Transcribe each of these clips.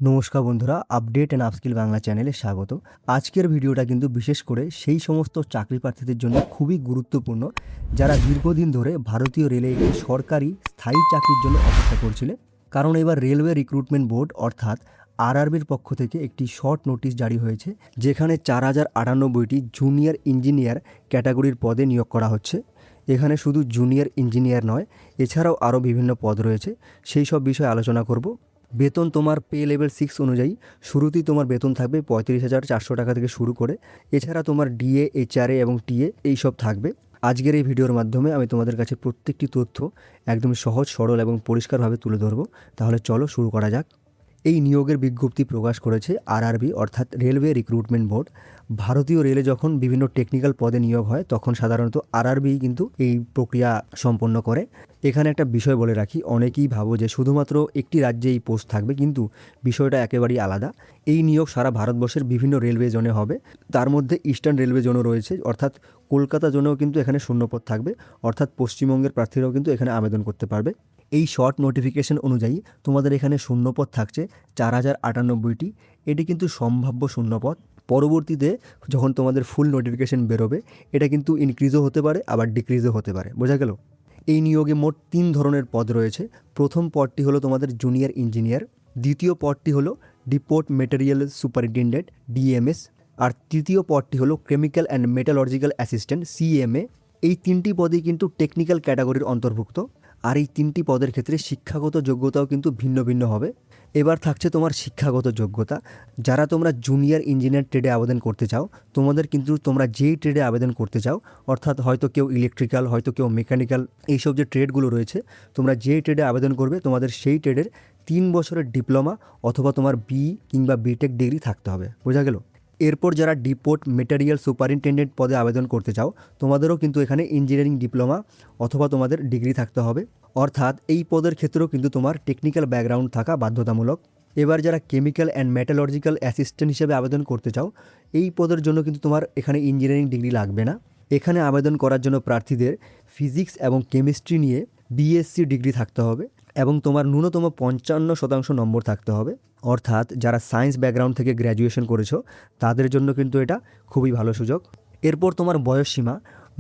নমস্কার বন্ধুরা, update and upskill Bangla চ্যানেলে স্বাগত। আজকের ভিডিওটা কিন্তু বিশেষ করে সেই সমস্ত চাকরি প্রার্থীদের জন্য খুবই গুরুত্বপূর্ণ যারা দীর্ঘদিন ধরে ভারতীয় রেলে একটি সরকারি স্থায়ী চাকরির জন্য অপেক্ষা করছিলেন। কারণ এবার রেলওয়ে রিক্রুটমেন্ট বোর্ড অর্থাৎ আরআরবির পক্ষ থেকে একটি শর্ট নোটিশ জারি হয়েছে, যেখানে 4098টি জুনিয়র ইঞ্জিনিয়ার ক্যাটাগরির পদে নিয়োগ করা হচ্ছে। এখানে শুধু জুনিয়র ইঞ্জিনিয়ার নয়, এছাড়াও আরও বিভিন্ন পদ রয়েছে, সেই সব বিষয়ে আলোচনা করব। বেতন তোমার পে লেভেল 6 অনুযায়ী শুরুতেই তোমার বেতন থাকবে 35,400 টাকা থেকে শুরু করে। এছাড়া তোমার ডিএ, এইচআরএ এবং টিএ এইসব থাকবে। আজকের এই ভিডিওর মাধ্যমে আমি তোমাদের কাছে প্রত্যেকটি তথ্য একদম সহজ, সরল এবং পরিষ্কারভাবে তুলে ধরবো। তাহলে চলো শুরু করা যাক। এই নিয়োগের বিজ্ঞপ্তি প্রকাশ করেছে আরআরবি অর্থাৎ রেলওয়ে রিক্রুটমেন্ট বোর্ড। ভারতীয় রেলে যখন বিভিন্ন টেকনিক্যাল পদে নিয়োগ হয় তখন সাধারণত আরআরবি কিন্তু এই প্রক্রিয়া সম্পন্ন করে। এখানে একটা বিষয় বলে রাখি, অনেকেই ভাবো যে শুধুমাত্র একটি রাজ্যে এই পোস্ট থাকবে, কিন্তু বিষয়টা একেবারেই আলাদা। এই নিয়োগ সারা ভারতবর্ষের বিভিন্ন রেলওয়ে জোনে হবে। তার মধ্যে ইস্টার্ন রেলওয়ে জোনও রয়েছে, অর্থাৎ কলকাতা জোনেও কিন্তু এখানে শূন্যপদ থাকবে, অর্থাৎ পশ্চিমবঙ্গের প্রার্থীরাও কিন্তু এখানে আবেদন করতে পারবে। এই শর্ট নোটিফিকেশন অনুযায়ী তোমাদের এখানে শূন্যপদ থাকছে 4098টি। এটি কিন্তু সম্ভাব্য শূন্যপদ। পরবর্তীতে যখন তোমাদের ফুল নোটিফিকেশন বেরোবে, এটা কিন্তু ইনক্রিজও হতে পারে, আবার ডিক্রিজও হতে পারে। বোঝা গেল? এই নিয়োগে মোট 3 ধরনের পদ রয়েছে। প্রথম পদটি হলো তোমাদের জুনিয়র ইঞ্জিনিয়ার, দ্বিতীয় পদটি হলো ডিপোর্ট মেটেরিয়াল সুপারিনটেনডেন্ট ডিএমএস, আর তৃতীয় পদটি হলো কেমিক্যাল অ্যান্ড মেটালর্জিক্যাল অ্যাসিস্ট্যান্ট সিএমএ। এই 3টি পদই কিন্তু টেকনিক্যাল ক্যাটাগরির অন্তর্ভুক্ত, আর এই 3টি পদের ক্ষেত্রে শিক্ষাগত যোগ্যতাও কিন্তু ভিন্ন ভিন্ন হবে। এবার থাকছে তোমার শিক্ষাগত যোগ্যতা। যারা তোমরা জুনিয়র ইঞ্জিনিয়ার ট্রেডে আবেদন করতে চাও, তোমাদের কিন্তু তোমরা যেই ট্রেডে আবেদন করতে চাও, অর্থাৎ হয়তো কেউ ইলেকট্রিক্যাল, হয়তো কেউ মেকানিক্যাল, এইসব যে ট্রেডগুলো রয়েছে, তোমরা যেই ট্রেডে আবেদন করবে তোমাদের সেই ট্রেডের 3 বছরের ডিপ্লোমা অথবা তোমার বি কিংবা বিটেক ডিগ্রি থাকতে হবে। বোঝা গেল? এরপর যারা ডিপোর্ট মেটেরিয়াল সুপারিনটেন্ডেন্ট পদে আবেদন করতে চাও, তোমাদেরও কিন্তু এখানে ইঞ্জিনিয়ারিং ডিপ্লোমা অথবা তোমাদের ডিগ্রি থাকতে হবে, অর্থাৎ এই পদের ক্ষেত্রেও কিন্তু তোমার টেকনিক্যাল ব্যাকগ্রাউন্ড থাকা বাধ্যতামূলক। এবার যারা কেমিক্যাল অ্যান্ড মেটালর্জিক্যাল অ্যাসিস্ট্যান্ট হিসেবে আবেদন করতে চাও, এই পদের জন্য কিন্তু তোমার এখানে ইঞ্জিনিয়ারিং ডিগ্রি লাগবে না। এখানে আবেদন করার জন্য প্রার্থীদের ফিজিক্স এবং কেমিস্ট্রি নিয়ে বিএসসি ডিগ্রি থাকতে হবে এবং তোমার ন্যূনতম 55% নম্বর থাকতে হবে। অর্থাৎ যারা সায়েন্স ব্যাকগ্রাউন্ড থেকে গ্র্যাজুয়েশন করেছো তাদের জন্য কিন্তু এটা খুবই ভালো সুযোগ। এরপর তোমার বয়সসীমা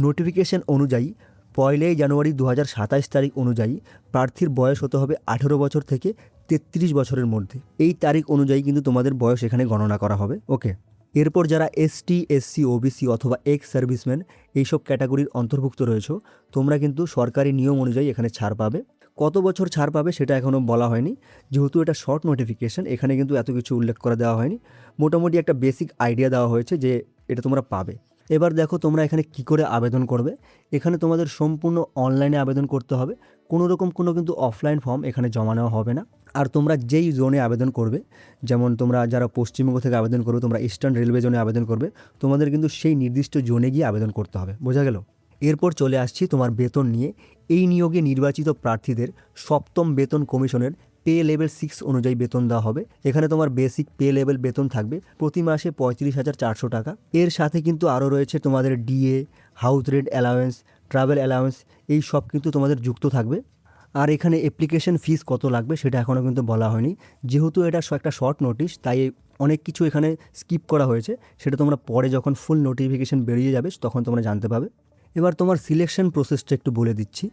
নোটিফিকেশন অনুযায়ী 1 জানুয়ারি 2027 তারিখ অনুযায়ী প্রার্থীর বয়স হতে হবে 18 বছর থেকে 33 বছরের মধ্যে। এই তারিখ অনুযায়ী কিন্তু তোমাদের বয়স এখানে গণনা করা হবে। ওকে। এরপর যারা এসটি, এসসি, ওবিসি অথবা এক্স সার্ভিসম্যান এইসব ক্যাটাগরির অন্তর্ভুক্ত রয়েছে, তোমরা কিন্তু সরকারি নিয়ম অনুযায়ী এখানে ছাড় পাবে। কত বছর ছাড় পাবে সেটা এখনও বলা হয়নি, যেহেতু এটা শর্ট নোটিফিকেশন, এখানে কিন্তু এত কিছু উল্লেখ করে দেওয়া হয়নি। মোটামুটি একটা বেসিক আইডিয়া দেওয়া হয়েছে যে এটা তোমরা পাবে। এবার দেখো তোমরা এখানে কি করে আবেদন করবে। এখানে তোমাদের সম্পূর্ণ অনলাইনে আবেদন করতে হবে, কোনো কিন্তু অফলাইন ফর্ম এখানে জমা নেওয়া হবে না। আর তোমরা যেই জোনে আবেদন করবে, যেমন তোমরা যারা পশ্চিমবঙ্গ থেকে আবেদন করবে, তোমরা ইস্টার্ন রেলওয়ে জোনে আবেদন করবে, তোমাদের কিন্তু সেই নির্দিষ্ট জোনে গিয়ে আবেদন করতে হবে। বোঝা গেল? এরপর চলে আসছি তোমার বেতন নিয়ে। এই নিয়োগে নির্বাচিত প্রার্থীদের 7ম বেতন কমিশনের পে লেভেল 6 অনুযায়ী বেতন দেওয়া হবে। এখানে তোমার বেসিক পে লেভেল বেতন থাকবে প্রতি মাসে 35,400 টাকা। এর সাথে কিন্তু আরও রয়েছে তোমাদের DA, house rent allowance, travel allowance, এই সব কিন্তু তোমাদের যুক্ত থাকবে। আর এখানে অ্যাপ্লিকেশন ফিস কত লাগবে সেটা এখনও কিন্তু বলা হয়নি, যেহেতু এটা একটা শর্ট নোটিশ, তাই অনেক কিছু এখানে স্কিপ করা হয়েছে। সেটা তোমরা পরে যখন ফুল নোটিফিকেশন বেরিয়ে যাবে তখন তোমরা জানতে পাবে। এবার তোমার সিলেকশন প্রসেসটা একটু বলে দিচ্ছি।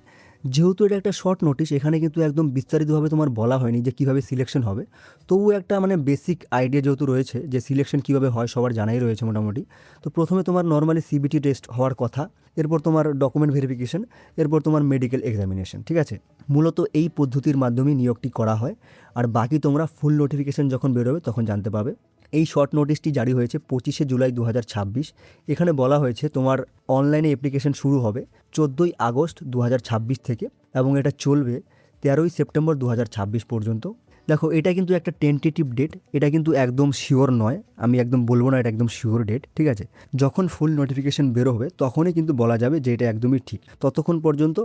যেহেতু এটা একটা শর্ট নোটিশ, এখানে কিন্তু একদম বিস্তারিতভাবে তোমার বলা হয়নি যে কীভাবে সিলেকশন হবে। তবুও একটা বেসিক আইডিয়া যেহেতু রয়েছে যে সিলেকশন কীভাবে হয় সবার জানাই রয়েছে মোটামুটি। তো প্রথমে তোমার নর্মালি সিবিটি টেস্ট হওয়ার কথা, এরপর তোমার ডকুমেন্ট ভেরিফিকেশন, এরপর তোমার মেডিকেল এক্সামিনেশন। ঠিক আছে? মূলত এই পদ্ধতির মাধ্যমে নিয়োগটি করা হয়। আর বাকি তোমরা ফুল নোটিফিকেশন যখন বেরোবে তখন জানতে পাবে। এই শর্ট নোটিশটি জারি হয়েছে 25 জুলাই 2026। এখানে বলা হয়েছে তোমার অনলাইনে অ্যাপ্লিকেশন শুরু হবে 14 আগস্ট 2026 থেকে এবং এটা চলবে 13 সেপ্টেম্বর 2026 পর্যন্ত। দেখো, এটা কিন্তু একটা টেন্টেটিভ ডেট, এটা কিন্তু একদম শিওর নয়। আমি একদম বলবো না এটা একদম শিওর ডেট। ঠিক আছে? যখন ফুল নোটিফিকেশন বেরো হবে তখনই কিন্তু বলা যাবে যে এটা একদমই ঠিক। ততক্ষণ পর্যন্ত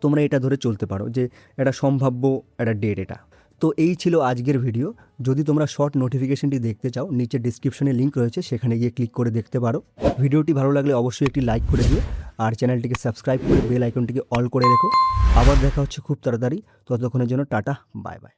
তোমরা এটা ধরে চলতে পারো যে এটা সম্ভাব্য একটা ডেট এটা। তো এই ছিল আজকের ভিডিও। যদি তোমরা শর্ট নোটিফিকেশনটি দেখতে চাও, নিচে ডিসক্রিপশনে লিঙ্ক রয়েছে, সেখানে গিয়ে ক্লিক করে দেখতে পারো। ভিডিওটি ভালো লাগলে অবশ্যই একটি লাইক করে দিও আর চ্যানেলটিকে সাবস্ক্রাইব করে বেল আইকনটিকে অল করে রেখো। আবার দেখা হচ্ছে খুব তাড়াতাড়ি। ততক্ষণের জন্য টাটা, বাই বাই।